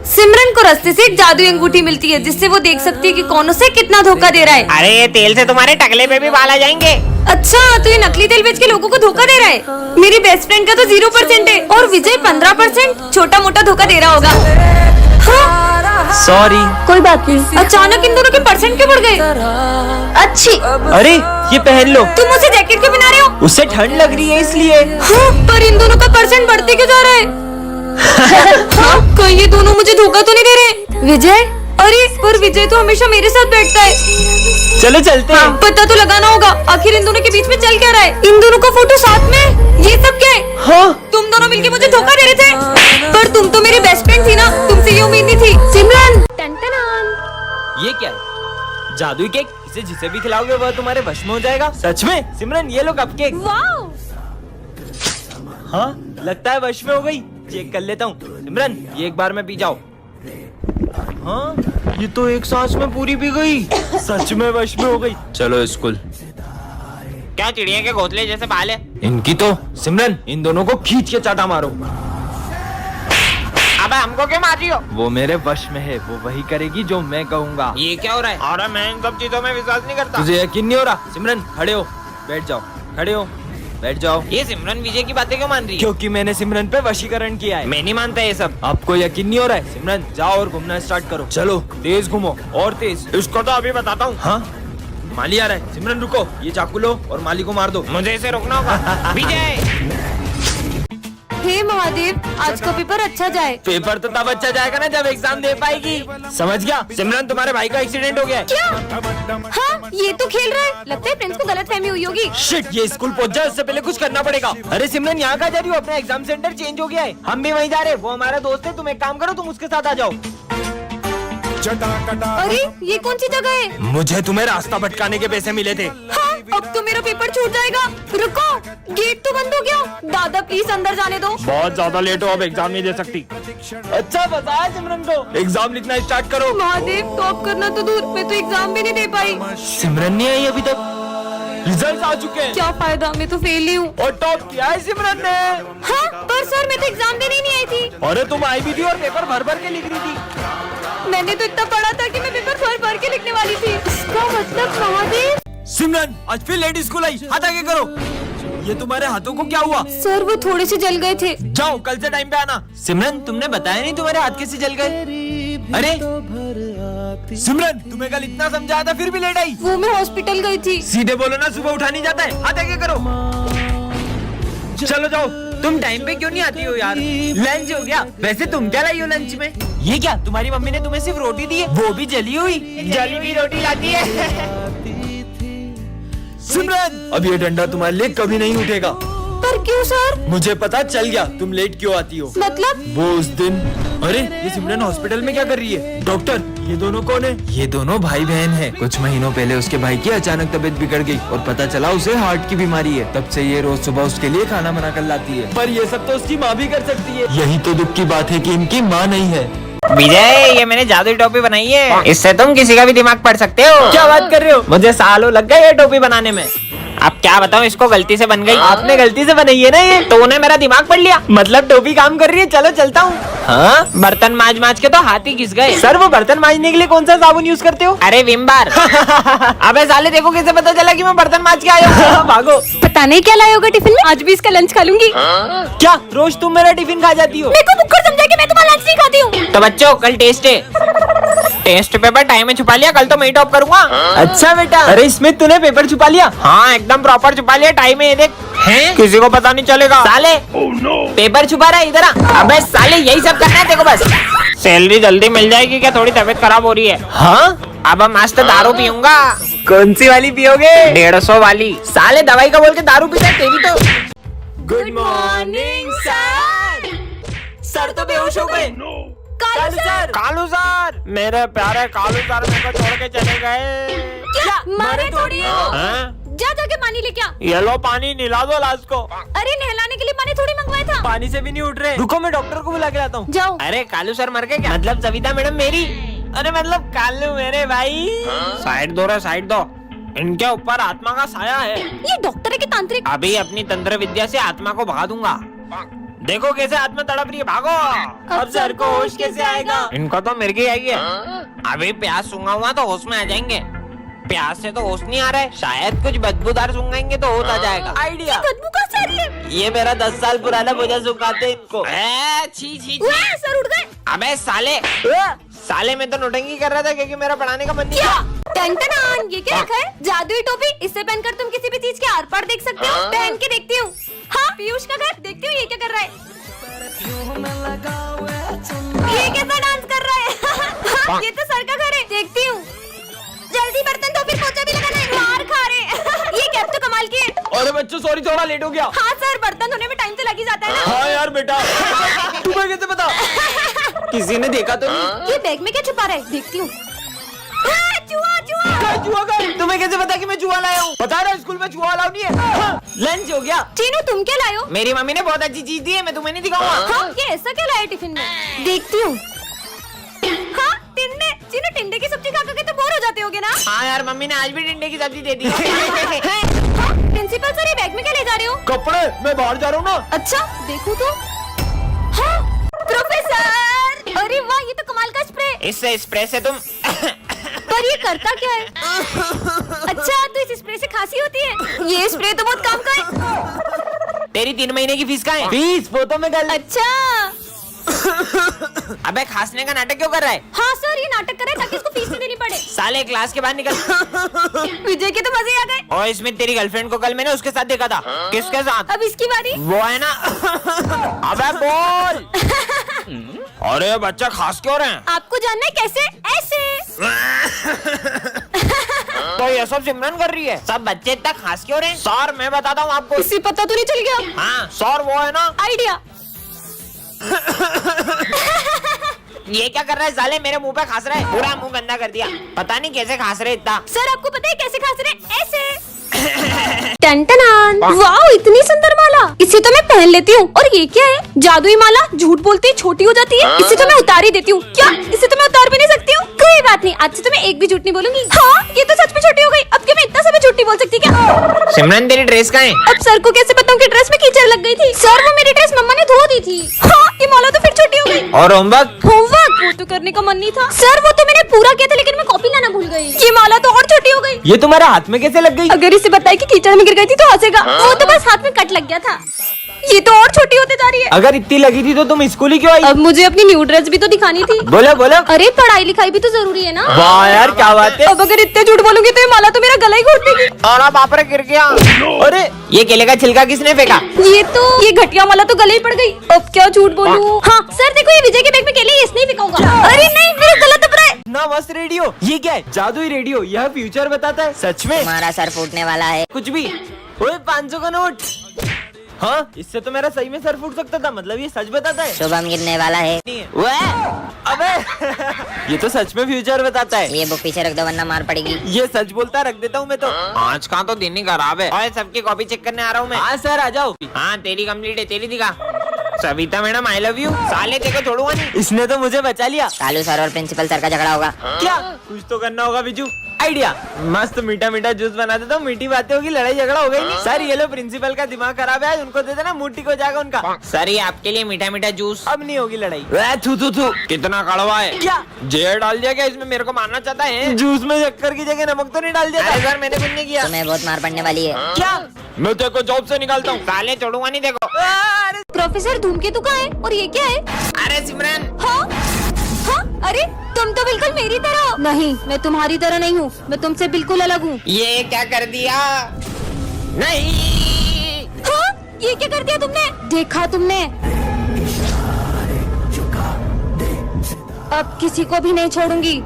सिमरन को रास्ते से एक जादुई अंगूठी मिलती है जिससे वो देख सकती है कि कौन उसे कितना धोखा दे रहा है। अरे ये तेल से तुम्हारे टकले पे भी बाल आ जाएंगे। अच्छा, तो ये नकली तेल बेच के लोगों को धोखा दे रहा है। मेरी बेस्ट फ्रेंड का तो 0% है और विजय 15%। छोटा मोटा धोखा दे रहा होगा। हाँ? सॉरी। कोई बात नहीं। अचानक इन दोनों के परसेंट क्यों बढ़ गए? अच्छी। अरे ये पहन लो। तुम उसे जैकेट क्यों पहना रहे हो? उससे ठंड लग रही है इसलिए। हाँ, पर इन दोनों का परसेंट बढ़ते क्यों जा रहा है? हाँ, कहीं ये दोनों मुझे धोखा तो नहीं दे रहे? विजय? अरे पर विजय तो हमेशा मेरे साथ बैठता है। चलो चलते हैं। पता तो लगाना होगा आखिर इन दोनों के बीच में चल क्या रहा है। इन दोनों का फोटो साथ में, ये सब क्या है? हाँ? तुम दोनों मिलके मुझे धोखा दे रहे थे। पर तुम तो मेरी बेस्ट फ्रेंड थी ना, तुमसे ये उम्मीद नहीं थी। सिमरन। ये क्या है? जादुई केक? इसे जिसे भी खिलाओगे वह तुम्हारे वश में हो जाएगा। सच में? सिमरन ये लो कपकेक। वाओ। हाँ लगता है वश में हो गई। चेक कर लेता हूँ। सिमरन ये एक बार में पी जाओ। हाँ ये तो एक सांस में पूरी पी गई। सच में वश में हो गई। चलो स्कूल। क्या चिड़िया के घोंसले जैसे बाल है? इनकी तो। सिमरन इन दोनों को खींच के चाटा मारो। अबे हमको क्यों मार रही हो? वो मेरे वश में है, वो वही करेगी जो मैं कहूँगा। ये क्या हो रहा है? अरे मैं इन सब चीजों में विश्वास नहीं करता। तुझे यकीन नहीं हो रहा? सिमरन खड़े हो, बैठ जाओ। खड़े हो, बैठ जाओ। ये सिमरन विजय की बातें क्यों मान रही है? क्योंकि मैंने सिमरन पे वशीकरण किया है। मैं नहीं मानता ये सब। आपको यकीन नहीं हो रहा है? सिमरन जाओ और घूमना स्टार्ट करो। चलो तेज घूमो और तेज। इसको तो अभी बताता हूँ। हाँ माली आ रहा है। सिमरन रुको, ये चाकू लो और माली को मार दो। मुझे इसे रोकना होगा। विजय। हे महादेव, आज का पेपर अच्छा जाए। पेपर तो तब अच्छा जाएगा ना जब एग्जाम दे पाएगी। समझ गया? सिमरन तुम्हारे भाई का एक्सीडेंट हो गया है। क्या? हाँ, ये तो खेल रहा है। लगता है फ्रेंड्स को गलतफहमी हुई होगी। शिट, ये स्कूल पहुंच जाए उससे पहले कुछ करना पड़ेगा। अरे सिमरन यहाँ कहाँ जा रही हो? अपना एग्जाम सेंटर चेंज हो गया है। हम भी वहीं जा रहे हैं। वो हमारा दोस्त है। तुम एक काम करो, तुम उसके साथ आ जाओ। अरे ये कौन सी जगह है? मुझे तुम्हें रास्ता भटकाने के पैसे मिले थे। हाँ, अब तो मेरा पेपर छूट जाएगा। रुको, गेट तो बंद हो गया। दादा प्लीज अंदर जाने दो। बहुत ज्यादा लेट हो, अब एग्जाम नहीं दे सकती। अच्छा बताया सिमरन को। एग्जाम लिखना स्टार्ट करो। महादेव, टॉप करना तो दूर, मैं तो एग्जाम भी नहीं दे पाई। सिमरन नहीं आई अभी तक। रिजल्ट आ चुके हैं। क्या फायदा, मैं तो फेल ही हूँ। और टॉप किया है सिमरन ने। हाँ, पर सर मैं तो एग्जाम देने नहीं आई थी। अरे तुम आई भी थी और पेपर भर भर के लिख रही थी। मैंने तो इतना पढ़ा था कि मैं पेपर भर भर के लिखने वाली थी। इसका मतलब महादेव। सिमरन आज फिर लेट स्कूल आई। हाथ आगे करो। ये तुम्हारे हाथों को क्या हुआ? सर वो थोड़े से जल गए थे। जाओ कल से टाइम पे आना। सिमरन तुमने बताया नहीं तुम्हारे हाथ कैसे जल गए? अरे सिमरन तुम्हें कल इतना समझाया था फिर भी लेट आई। वो मैं हॉस्पिटल गई थी। सीधे बोलो ना, सुबह उठा नहीं जाता है। हाथ आगे करो। चलो जाओ। तुम टाइम पे क्यों नहीं आती हो यार? लंच हो गया। वैसे तुम क्या लाई हो लंच में? ये क्या, तुम्हारी मम्मी ने तुम्हें सिर्फ रोटी दी है? वो भी जली हुई। जली हुई रोटी लाती है। सिमरन अब ये डंडा तुम्हारे लिए कभी नहीं उठेगा। पर क्यों सर? मुझे पता चल गया तुम लेट क्यों आती हो। मतलब? वो उस दिन। अरे ये सिमरन हॉस्पिटल में क्या कर रही है? डॉक्टर ये दोनों कौन है? ये दोनों भाई बहन हैं। कुछ महीनों पहले उसके भाई की अचानक तबीयत बिगड़ गई और पता चला उसे हार्ट की बीमारी है। तब से ये रोज सुबह उसके लिए खाना बना कर लाती है। पर ये सब तो उसकी माँ भी कर सकती है। यही तो दुख की बात है कि इनकी माँ नहीं है। विजय ये मैंने जादुई टोपी बनाई है। इससे तुम किसी का भी दिमाग पढ़ सकते हो। क्या बात कर रहे हो? मुझे सालों लग गए ये टोपी बनाने में। अब क्या बताऊं, इसको गलती से बन गई। आपने गलती से बनाई है ना ये? तो उन्हें मेरा दिमाग पढ़ लिया। मतलब टोपी काम कर रही है। चलो चलता हूँ। हाँ बर्तन माज माज के तो हाथ ही घिस गए। सर वो बर्तन मांजने के लिए कौन सा साबुन यूज करते हो? अरे विम बार। अबे साले देखो कैसे पता चला कि मैं बर्तन माज के आया हूँ। भागो। पता नहीं क्या लाए होगा टिफिन में। आज भी इसका लंच खा लूंगी। क्या रोज तुम मेरा टिफिन खा जाती हो? मेरे को मुक्कर समझा कि मैं तुम्हारा लंच नहीं खाती हूँ। तो बच्चों कल टेस्ट है। टेस्ट पेपर टाइम में छुपा लिया, कल तो मैं ही टॉप करूंगा। अच्छा बेटा। अरे इसमें तूने पेपर छुपा लिया? हाँ एकदम प्रॉपर छुपा लिया। टाइम है ये देख। हैं? किसी को पता नहीं चलेगा। साले पेपर छुपा रहा है इधर आ। अबे साले यही सब करना है देखो बस। सैलरी जल्दी मिल जाएगी क्या? थोड़ी तबीयत खराब हो रही है। हाँ अब मस्त दारू पीऊंगा। कौन सी वाली पियोगे? 150 वाली। साले दवाई का बोल के दारू पीता है तेरी तो। Good morning sir. सर तो बेहोश हो गए। कालू सर। कालू सर, मेरे प्यारे कालू सर मेरे को छोड़ के चले गए। क्या मारे थोड़ी है वो। हैं? जा जाके पानी लेके आ। ये लो पानी, निला दो लाश को। अरे नहलाने के लिए पानी थोड़ी मंगवाया था। पानी से भी नहीं उठ रहे। रुको मैं डॉक्टर को बुला के लाता हूँ। जाओ। अरे कालू सर मर गए क्या? मतलब सविता मैडम मेरी। अरे मतलब कालू मेरे भाई। साइड दो रे, साइड दो। इनके ऊपर आत्मा का साया है। ये डॉक्टर है कि तांत्रिक? अभी अपनी तंत्र विद्या से आत्मा को भगा दूंगा। देखो कैसे हाथ में तड़प रही है, भागो। अब सर को होश कैसे आएगा? इनको तो मिर्गी आई है। अभी प्याज सूंघा हुआ तो होश में आ जाएंगे। प्याज से तो होश नहीं आ रहा है, शायद कुछ बदबूदार सूंघेंगे तो होश आ जाएगा। आइडिया। बदबू कहाँ से आ रही है? ये मेरा 10 साल पुराना भोजन सुखाते इनको। छी छी वाह, सर उठ गए। अबे साले, साले मैं तो नोटंकी कर रहा था क्योंकि मेरा पढ़ाने का मन नहीं था। टन-टनान, ये क्या रखा है? जादुई टोपी। इससे पहनकर तुम किसी भी चीज के आर पार देख सकते हो। पहन के देखती हूँ। हाँ, पीयूष का घर। देखती हूँ ये क्या कर रहा है। ये कैसा डांस कर रहा है? हाँ, ये तो सर का घर है। देखती हूँ। जल्दी बर्तन धो, फिर पोछा भी लगाना है। मार खा रहे। ये कैप तो कमाल की है। अरे बच्चों सॉरी, थोड़ा लेट हो गया। हाँ सर, बर्तन धोने में टाइम तो लग ही जाता है ना। हाँ यार बेटा, तुम्हें कैसे पता? किसी ने देखा तो नहीं? ये बैग में क्या छुपा रहा है? देखती हूँ। चूहा, चूहा। क्या चूहा का? तुम्हें कैसे पता कि मैं चूहा लाया हूँ? पता है स्कूल में चूहा अलाउ नहीं है। हाँ, लंच हो गया। चीनू, तुम क्या लाए हो? मेरी मम्मी ने बहुत अच्छी चीज दी है, मैं तुम्हें नहीं दिखाऊंगा। हाँ, ये ऐसा क्या लाया टिफिन में? देखती हूँ। हाँ, टिंडे। चीनू, टिंडे की सब्जी खा के तो बोर हो जाते होगे ना? हाँ यार, मम्मी ने आज भी टिंडे की सब्जी दे दी। हाँ, प्रिंसिपल सर, ये बैग में क्या ले जा रहे हो? कपड़े, मैं बाहर जा रहा हूँ ना। अच्छा, देखो तो। हाँ, प्रोफेसर। अरे वाह, ये तो कमाल का स्प्रे। इससे स्प्रे से तुम पर ये करता क्या है? अच्छा, तो इस स्प्रे से खांसी होती है? ये स्प्रे तो बहुत काम का है। तेरी 3 महीने की फीस कहाँ है? फीस फोटो में गल। अच्छा। अबे खांसने का नाटक क्यों कर रहा है? हाँ सर, ये नाटक कर रहा है ताकि इसको फीस नहीं देनी पड़े। साले क्लास के बाहर निकल। विजय के तो मजे आ गए। और इसमें तेरी गर्लफ्रेंड को कल मैंने उसके साथ देखा था। किसके साथ? अब इसकी बारी। वो है ना। अबे बोल। अरे बच्चा खास क्यों रहे हैं? आपको जानना है कैसे? ऐसे। तो ये सब सिमरन कर रही है। सब बच्चे इतना खास क्यों रहे हैं? सर मैं बताता हूँ आपको। इसी पता तो नहीं चल गया। हाँ सर, वो है ना। आइडिया। ये क्या कर रहा है साले? मेरे मुंह पे खास रहा है, पूरा मुंह गंदा कर दिया। पता नहीं कैसे खास रहे इतना। सर आपको पता है कैसे खास रहे? ऐसे। टन-टनान। वाओ, इतनी सुंदर माला। इसे तो मैं पहन लेती हूँ। और ये क्या है? जादुई माला। झूठ बोलती छोटी हो जाती है। इसे तो मैं उतार ही देती हूँ। क्या? इसे तो मैं उतार भी नहीं सकती हूँ? कोई बात नहीं, आज से तो मैं एक भी झूठ नहीं बोलूंगी। हाँ, ये तो सच में छोटी हो गई। अब क्या मैं इतना सब झूठ नहीं बोल सकती क्या? सिमरन तेरी ड्रेस कहाँ है? अब सर को कैसे बताऊँ कि ड्रेस में कीचड़ लग गई थी? सर, वो मेरी ड्रेस मम्मा ने धो दी थी। हाँ, ये माला तो फिर छोटी हो गई। और होमवर्क? होमवर्क वो तो करने का मन नहीं था सर। वो तो मैंने पूरा किया था, लेकिन मैं कॉपी लाना भूल गई। ये माला तो और छोटी हो गई। ये तुम्हारे हाथ में कैसे लग गई? अगर इसे बताए कि कीचड़ में गिर गई थी तो हंसेगा। वो तो बस हाथ में कट लग गया था। ये तो और छोटी होते जा रही है। अगर इतनी लगी थी तो तुम स्कूल ही क्यों आई? अब मुझे अपनी न्यू ड्रेस भी तो दिखानी थी। बोलो बोलो। अरे पढ़ाई लिखाई भी तो जरूरी है ना। वाह यार, क्या बात है। अब अगर इतने झूठ बोलूंगी तो ये माला तो मेरा गला ही घोट देगी। और बाप रे, गिर गया। अरे ये केले का छिलका किसने फेंका? ये घटिया माला तो गले ही पड़ गई। अब क्या झूठ बोलूं? हाँ सर, देखो ये विजय के बैग में केले, इसने ही फेंका होगा। अरे नहीं, मेरा गला दब रहा है। ना मस्त रेडियो। ये क्या है? जादुई रेडियो। यह फ्यूचर बताता है। सच में? तुम्हारा सर फूटने वाला है। कुछ भी। ओए 500 का नोट। हाँ, इससे तो मेरा सही में सर फूट सकता था। मतलब ये सच बताता है। शुभम गिरने वाला है। अबे ये तो सच में फ्यूचर बताता है। ये बुक पीछे रख दो वरना मार पड़ेगी। ये सच बोलता, रख देता हूँ मैं तो। आज का तो दिन ही खराब है। और सबकी कॉपी चेक करने आ रहा हूँ मैं। हाँ सर, आ जाओ। हाँ तेरी कंप्लीट है, तेरी दिखा। Savita madam I love you. साले देखो छोड़ूंगा नहीं। इसने तो मुझे बचा लिया। कालू सर और प्रिंसिपल सर का झगड़ा होगा। क्या? कुछ तो करना होगा बिजू। आइडिया। मस्त मीठा मीठा जूस बना देता हूँ। मीठी बातें होगी, लड़ाई झगड़ा हो गई नहीं। सर ये लो, प्रिंसिपल का दिमाग खराब है, उनको दे देना, मुट्ठी को जाएगा उनका। सर ये आपके लिए मीठा मीठा जूस। अब नहीं होगी लड़ाई। थू थू थू, कितना कड़वा है। क्या? जहर डाल दिया क्या इसमें? मेरे को मारना चाहता है? जूस में शक्कर की जगह नमक तो नहीं डाल दिया? अरे सर मैंने कुछ नहीं किया। तुम्हें बहुत मार पड़ने वाली है। क्या? मैं तेरे को जॉब से निकालता हूँ। साले छोड़ूंगा नहीं देखो। प्रोफेसर धूमकेतु कहाँ है? और ये क्या है? अरे सिमरन। हाँ? हाँ? अरे तुम तो बिल्कुल मेरी तरह। नहीं, मैं तुम्हारी तरह नहीं हूँ। मैं तुमसे बिल्कुल अलग हूँ। ये क्या कर दिया? नहीं। हाँ? ये क्या कर दिया तुमने? देखा तुमने? अब किसी को भी नहीं छोड़ूंगी।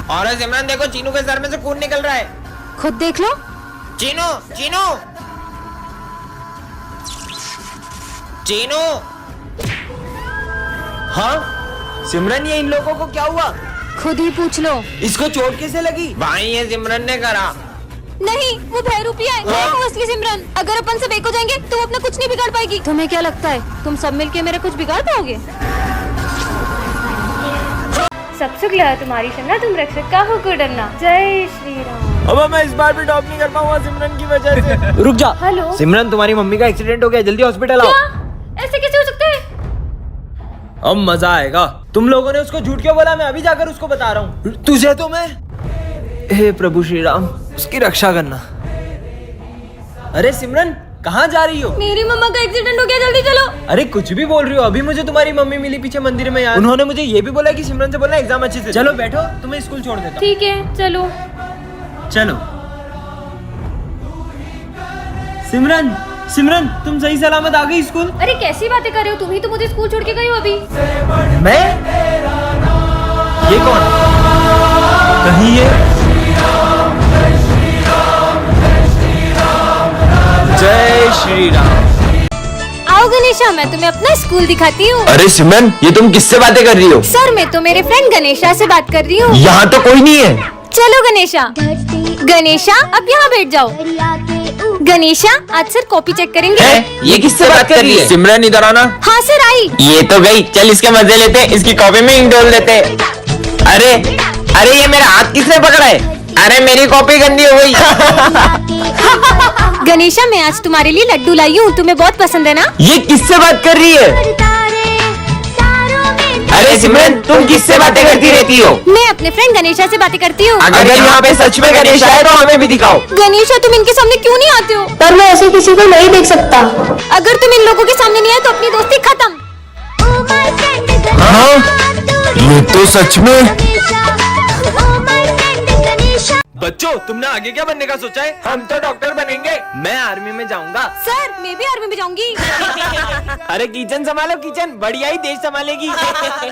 और सिमरन देखो, चीनू के सर में से खून निकल रहा है। खुद देख लो। चीनू चीनू चीनू। हाँ सिमरन, ये इन लोगों को क्या हुआ? खुद ही पूछ लो। इसको चोट कैसे लगी? भाई ये सिमरन ने करा। नहीं, वो भैरूपिया है। मैं हूँ असली सिमरन। अगर अपन सब एक हो जाएंगे तो वो अपना कुछ नहीं बिगाड़ पाएगी। तुम्हें क्या लगता है तुम सब मिलके मेरा कुछ बिगाड़ पाओगे? सब सुख लहा तुम्हारी शन्ना, तुम रक्षक का हो को डरना। जय श्री राम। अब मैं इस बार भी टॉप नहीं कर पाऊंगा सिमरन की वजह से। रुक जा। हेलो। सिमरन, तुम्हारी मम्मी का एक्सीडेंट हो गया, जल्दी हॉस्पिटल आओ। क्या? ऐसे कैसे हो सकते हैं? अब मजा आएगा। तुम लोगों ने उसको झूठ क्यों बोला? मैं अभी जाकर उसको बता रहा हूँ। तुझे तो मैं, हे प्रभु श्री राम, उसकी रक्षा करना। अरे सिमरन, कहाँ जा रही हो? मेरी मम्मा का एक्सीडेंट हो गया, जल्दी चलो। अरे कुछ भी बोल रही हो? अभी मुझे तुम्हारी मम्मी मिली पीछे मंदिर में यार। उन्होंने मुझे ये भी बोला कि सिमरन से बोलना एग्जाम अच्छे से। चलो बैठो, तुम्हें स्कूल छोड़ देता हूँ। ठीक है, चलो। चलो। सिमरन, सिमरन, तुम सही सलामत आ गई स्कूल? अरे कैसी बातें कर रहे हो? तुम ही तो मुझे स्कूल छोड़ के गई हो अभी। मैं? ये कौन? कहीं ये? जय श्री राम। आओ गणेशा, मैं तुम्हें अपना स्कूल दिखाती हूँ। अरे सिमरन, ये तुम किससे बातें कर रही हो? सर, मैं तो मेरे फ्रेंड गणेशा से बात कर रही हूँ। यहाँ तो कोई नहीं है। चलो गणेशा। गणेशा, अब यहाँ बैठ जाओ। गणेशा, आज सर कॉपी चेक करेंगे। ये किससे बात कर रही है? सिमरन इधर आना। हाँ सर, आई। ये तो गई, चल इसके मजे लेते, इसकी कॉपी में इंक डोल देते। अरे अरे, ये मेरा हाथ किसने पकड़ा है? अरे मेरी कॉपी गंदी हो गई। गणेशा, मैं आज तुम्हारे लिए लड्डू लाई हूँ, तुम्हें बहुत पसंद है ना? ये किससे बात कर रही है? अरे सिमरन, तुम किससे बातें करती रहती हो? मैं अपने फ्रेंड गणेशा से बातें करती हूँ। अगर यहाँ पे सच में गणेश आए तो हमें भी दिखाओ। गणेशा, तुम इनके सामने क्यों नहीं आते हो? पर मैं ऐसे किसी को नहीं देख सकता। अगर तुम इन लोगों के सामने नहीं आए तो अपनी दोस्ती खत्म। हाँ, ये तो सच में। बच्चों, तुमने आगे क्या बनने का सोचा है? हम तो डॉक्टर बनेंगे। मैं आर्मी में जाऊंगा। सर, मैं भी आर्मी में जाऊंगी। अरे किचन संभालो, किचन बढ़िया ही देश संभालेगी।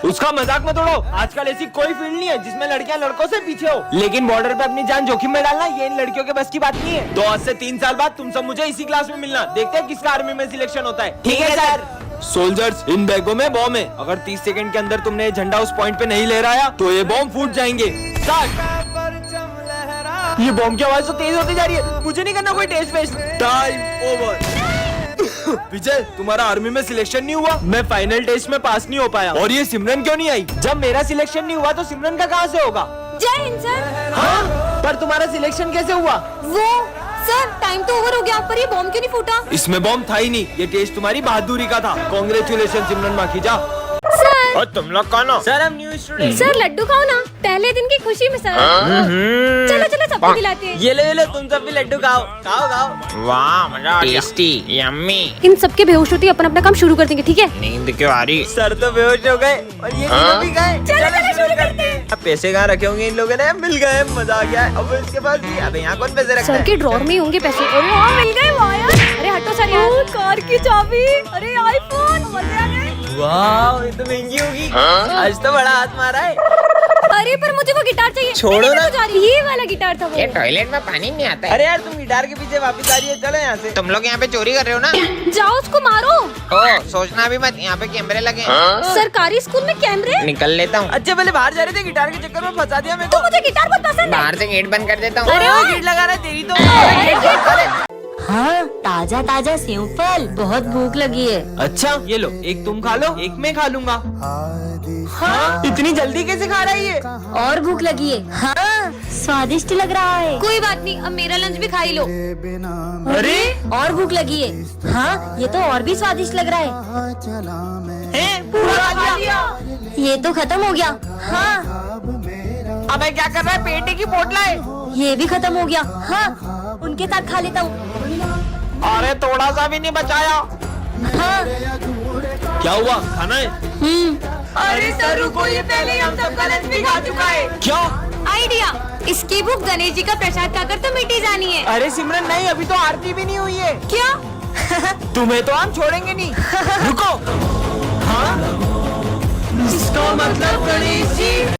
उसका मजाक मत उड़ाओ। आजकल ऐसी कोई फील्ड नहीं है जिसमें लड़कियां लड़कों से पीछे हो। लेकिन बॉर्डर पे अपनी जान जोखिम में डालना, ये इन लड़कियों के बस की बात नहीं है। तो आज से 3 साल बाद तुम सब मुझे इसी क्लास में मिलना। देखते हैं किसका आर्मी में सिलेक्शन होता है। ठीक है सर। सोल्जर्स, इन बैगों में बॉम्ब है। अगर 30 सेकंड के अंदर तुमने ये झंडा उस पॉइंट पे नहीं लहराया तो ये बॉम्ब फूट जाएंगे। ये बॉम्ब की आवाज तो तेज होती जा रही है। मुझे नहीं करना कोई टेस्ट वेस्ट। Time over. विजय, तुम्हारा आर्मी में सिलेक्शन नहीं हुआ। मैं फाइनल टेस्ट में पास नहीं हो पाया। और ये सिमरन क्यों नहीं आई? जब मेरा सिलेक्शन नहीं हुआ तो सिमरन का कहाँ से होगा? जय हिंद सर। हाँ? पर तुम्हारा सिलेक्शन कैसे हुआ? वो सर, टाइम तो ओवर हो गया, पर ये बॉम्ब क्यों नहीं फूटा? इसमें बॉम्ब था ही नहीं। ये टेस्ट तुम्हारी बहादुरी का था। कांग्रेचुलेशन सिमरन माखीजा। सर, और तुम लोग कौन हो? सर, हम न्यू स्टूडेंट। सर लड्डू खाओ ना, पहले दिन की खुशी में सर। चलो चलो, सबको खिलाते हैं। ये ले, तुम सब भी लड्डू खाओ। खाओ खाओ। वाह, मजा आ गया। Tasty, yummy. इन सबके बेहोश होते ही अपन अपना काम शुरू कर देंगे, ठीक है? नींद क्यों आ रही? सर तो बेहोश हो गए और ये तीनों भी गए। चलो शुरू करते हैं। अब पैसे कहाँ रखे होंगे इन लोगों ने? मिल गए, मजा आ गया। अब इसके पास भी। अबे यहाँ कौन पैसे रखता सर है? के ड्रॉर में ही होंगे पैसे। अरे हाँ, मिल गए। वाह यार। अरे हटो सर यार। कार की चाबी। अरे आईफोन। मजे आ गए। वाह, ये तो महंगी होगी। आज तो बड़ा हाथ मारा है। अरे पर मुझे वो गिटार चाहिए। छोड़ो मैं ना। तो जा रही। ये वाला गिटार था वो। ये टॉयलेट में पानी नहीं आता है। अरे यार, तुम गिटार के पीछे वापस आ रही है। चलो यहाँ से। तुम लोग यहाँ पे चोरी कर रहे हो ना? जाओ उसको मारो। ओ, सोचना भी मत, यहाँ पे कैमरे लगे हैं। सरकारी स्कूल में कैमरे? निकल लेता हूँ। अच्छा, पहले बाहर जा रहे थे, गिटार के चक्कर में फंसा दिया मेरे तो को। मुझे गिटार बहुत पसंद है। बाहर से गेट बंद कर देता हूँ। अरे वो गेट लगा रहा है तेरी तो। हाँ, ताजा ताजा सेव फल, बहुत भूख लगी है। अच्छा, ये लो, एक तुम खा लो, एक मैं खा लूंगा। हाँ? इतनी जल्दी कैसे खा रहा है ये? और भूख लगी है। हाँ, स्वादिष्ट लग रहा है। कोई बात नहीं, अब मेरा लंच भी खा ही लो। अरे और भूख लगी है। हाँ, ये तो और भी स्वादिष्ट लग रहा है। पूरा खा लिया। ये तो खत्म हो गया। हाँ, अबे क्या कर रहा है? पेटे की पोटला है। ये भी खत्म हो गया। हाँ, उनके साथ खा लेता हूँ। अरे थोड़ा सा भी नहीं बचाया। हाँ, क्या हुआ? खाना है? अरे सर रुको, ये पहले ही हम सबका लंच भी खा चुका है। क्या? आइडिया, इसकी भूख गणेश जी का प्रसाद खाकर तो मिटी जानी है। अरे सिमरन, नहीं, अभी तो आरती भी नहीं हुई है। क्या? तुम्हें तो हम छोड़ेंगे नहीं। रुको। हाँ? इसका मतलब गणेश जी